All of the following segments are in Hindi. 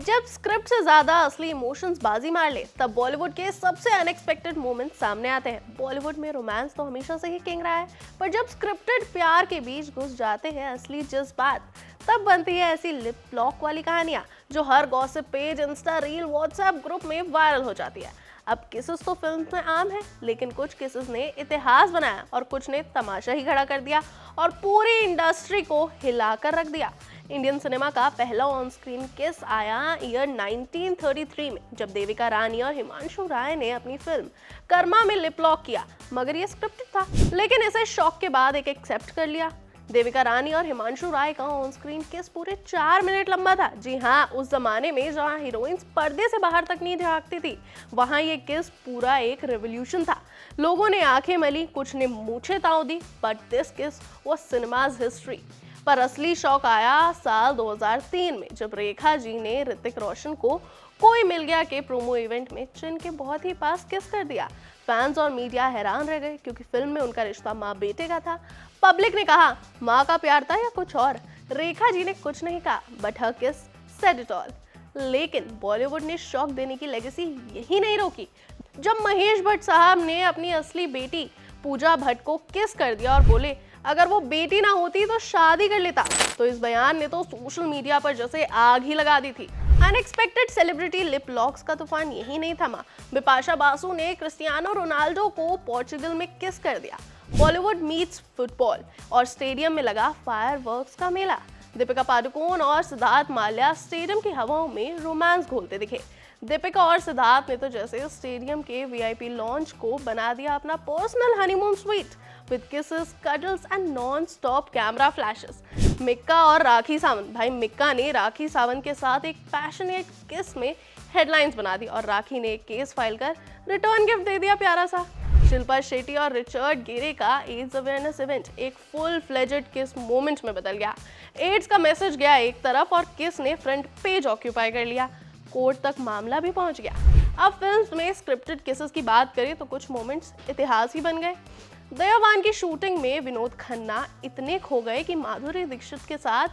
जब स्क्रिप्ट से ज्यादा असली इमोशंस बाजी मार ले तब बॉलीवुड के सबसे अनएक्सपेक्टेड मोमेंट्स सामने आते हैं। बॉलीवुड में रोमांस तो हमेशा से ही किंग रहा है, पर जब स्क्रिप्टेड प्यार के बीच घुस जाते हैं असली जज्बात, तब बनती है ऐसी लिप लॉक वाली कहानियां जो हर gossip page, insta reel, WhatsApp group में वायरल हो जाती है। अब केसेस तो फिल्म में आम है, लेकिन कुछ केसेस ने इतिहास बनाया और कुछ ने तमाशा ही खड़ा कर दिया और पूरी इंडस्ट्री को हिलाकर रख दिया। इंडियन सिनेमा का पहला ऑन स्क्रीन किस आया ईयर 1933 में, जब देविका रानी और हिमांशु राय ने अपनी फिल्म कर्मा में लिप लॉक किया। मगर ये स्क्रिप्टेड था, लेकिन इसे शॉक के बाद एक एक्सेप्ट कर लिया। देविका रानी और हिमांशु राय का ऑन स्क्रीन किस पूरे 4 मिनट लंबा था। जी हाँ, उस जमाने में जहाँ हीरोइंस पर्दे से बाहर तक नहीं झांकती थी, वहाँ ये किस पूरा एक रेवोल्यूशन था। लोगों ने आंखें मली, कुछ ने मूछें ताव दी, बट दिस किस वाज सिनेमाज हिस्ट्री। पर असली शौक आया साल 2003 में, जब रेखा जी ने ऋतिक रोशन को कोई मिल गया के प्रोमो इवेंट में चिन के बहुत ही पास किस कर दिया। फैंस और मीडिया हैरान रह गए, क्योंकि फिल्म में उनका रिश्ता माँ बेटे का था। पब्लिक ने कहा माँ का प्यार था या कुछ और। रेखा जी ने कुछ नहीं कहा, बट हर किस सेड इट ऑल। लेकिन बॉलीवुड ने शॉक देने की लेगेसी यही नहीं रोकी। जब महेश भट्ट साहब ने अपनी असली बेटी पूजा भट्ट को किस कर दिया और बोले अगर वो बेटी ना होती तो शादी कर लेता, तो इस बयान ने तो सोशल मीडिया पर जैसे आग ही लगा दी थी। अनएक्सपेक्टेड सेलिब्रिटी लिप लॉक्स का तूफान यही नहीं थमा। बिपाशा बासु ने क्रिस्टियानो रोनाल्डो को पोर्चुगल में किस कर दिया। बॉलीवुड मीट्स फुटबॉल और स्टेडियम में लगा फायरवर्क्स का मेला। दीपिका पादुकोण और सिद्धार्थ माल्या स्टेडियम की हवाओं में रोमांस घोलते दिखे। दीपिका और सिद्धार्थ ने तो जैसे स्टेडियम के वीआईपी लॉन्च को बना दिया अपना personal honeymoon suite, with kisses, cuddles and non stop camera flashes. Mika और राखी सावंत, भाई मिक्का ने राखी सावंत के साथ एक पैशनेट किस में हेडलाइंस बना दी और राखी ने एक केस फाइल कर रिटर्न गिफ्ट दे दिया प्यारा सा। शिल्पा शेट्टी और रिचर्ड गेरे का एड्स अवेयरनेस इवेंट एक फुल फ्लेजेड किस मोमेंट में बदल गया। एड्स का मैसेज गया एक तरफ और किस ने फ्रंट पेज ऑक्यूपाई कर लिया। कोर्ट तक मामला भी पहुंच गया। अब फिल्म्स में स्क्रिप्टेड केसेस की बात करें तो कुछ मोमेंट्स इतिहास ही बन गए। दयावान की शूटिंग में विनोद खन्ना इतने खो गए कि माधुरी दीक्षित के साथ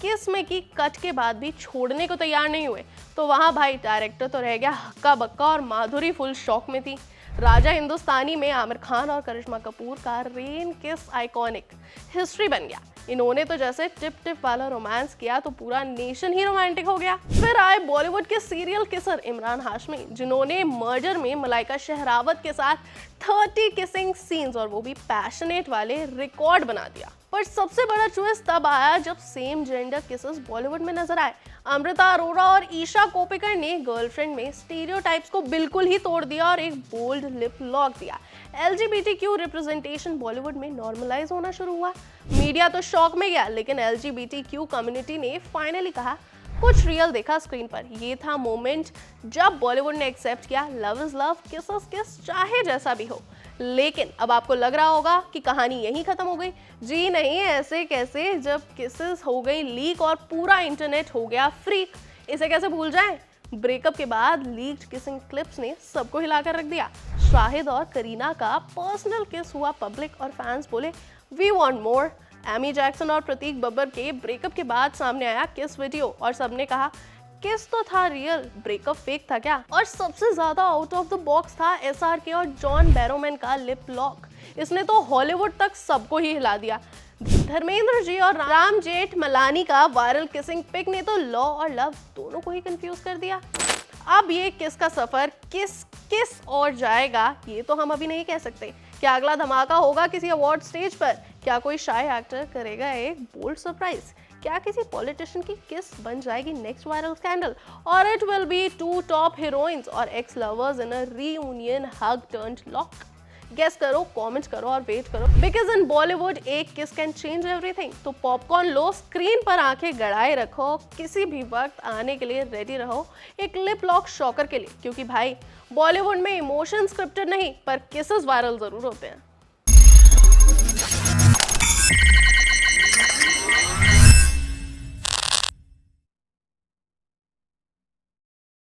किस में की कट के बाद भी छोड़ने को तैयार नहीं हुए। तो वहां भाई डायरेक्टर तो रह गया हक्का बक्का और माधुरी फुल शॉक में थी। राजा हिंदुस्तानी में आमिर खान और करिश्मा कपूर का रेन किस आइकॉनिक हिस्ट्री बन गया। इन्होंने तो जैसे टिप टिप वाला रोमांस किया तो पूरा नेशन ही रोमांटिक हो गया। फिर आए बॉलीवुड के सीरियल किसर इमरान हाशमी, जिन्होंने मर्डर में मलाइका शेहरावत के साथ 30 किसिंग सीन्स, और वो भी पैशनेट वाले, रिकॉर्ड बना दिया। पर सबसे बड़ा ट्विस्ट तब आया जब सेम जेंडर किसेस बॉलीवुड में नजर आए। अमृता अरोरा और ईशा कोप्पिकर ने गर्लफ्रेंड में स्टीरियोटाइप्स को बिल्कुल ही तोड़ दिया और एक बोल्ड लिप लॉक दिया। LGBTQ रिप्रेजेंटेशन बॉलीवुड में नॉर्मलाइज होना शुरू हुआ। मीडिया तो शॉक में गया, लेकिन LGBTQ कम्युनिटी ने फाइनली कहा कुछ रियल देखा स्क्रीन पर। ये था मोमेंट जब बॉलीवुड ने एक्सेप्ट किया लव इज लव, किस इज किस, चाहे जैसा भी हो। लेकिन अब आपको लग रहा होगा कि कहानी यहीं खत्म हो गई। जी नहीं, ऐसे कैसे, जब किसेस हो गई लीक और पूरा इंटरनेट हो गया फ्रीक, इसे कैसे भूल जाएं। ब्रेकअप के बाद लीक्ड किसिंग क्लिप्स ने सबको हिलाकर रख दिया। शाहिद और करीना का पर्सनल किस हुआ पब्लिक और फैंस बोले we want more. Amy Jackson और प्रतीक बब्बर के ब्रेकअप के बाद सामने आया किस वीडियो और सबने कहा किस तो था रियल, ब्रेकअप फेक था क्या। और सबसे ज्यादा आउट ऑफ द बॉक्स था SRK और जॉन बैरोमैन का लिप लॉक। इसने तो हॉलीवुड तक सबको ही हिला दिया। धर्मेंद्र जी और राम जेठमलानी का वायरल किसिंग पिक ने तो लॉ और लव दोनों को ही कंफ्यूज कर दिया। अब ये किस का सफर किस और जाएगा, ये तो हम अभी नहीं कह सकते। क्या अगला धमाका होगा किसी अवार्ड स्टेज पर? क्या कोई शाय एक्टर करेगा एक बोल्ड सरप्राइज? क्या किसी पॉलिटिशियन की किस बन जाएगी नेक्स्ट वायरल स्कैंडल? और it will be 2 top heroines और एक्स लवर्स इन अ रीयूनियन हग टर्न्ड लॉक? गेस करो, कमेंट करो और वेट करो, बिकॉज इन बॉलीवुड एक किस कैन चेंज एवरीथिंग। तो पॉपकॉर्न लो, स्क्रीन पर आंखें गड़ाए रखो, किसी भी वक्त आने के लिए रेडी रहो एक लिप लॉक शॉकर के लिए, क्योंकि भाई बॉलीवुड में इमोशन स्क्रिप्टेड नहीं, पर किसेस वायरल जरूर होते हैं।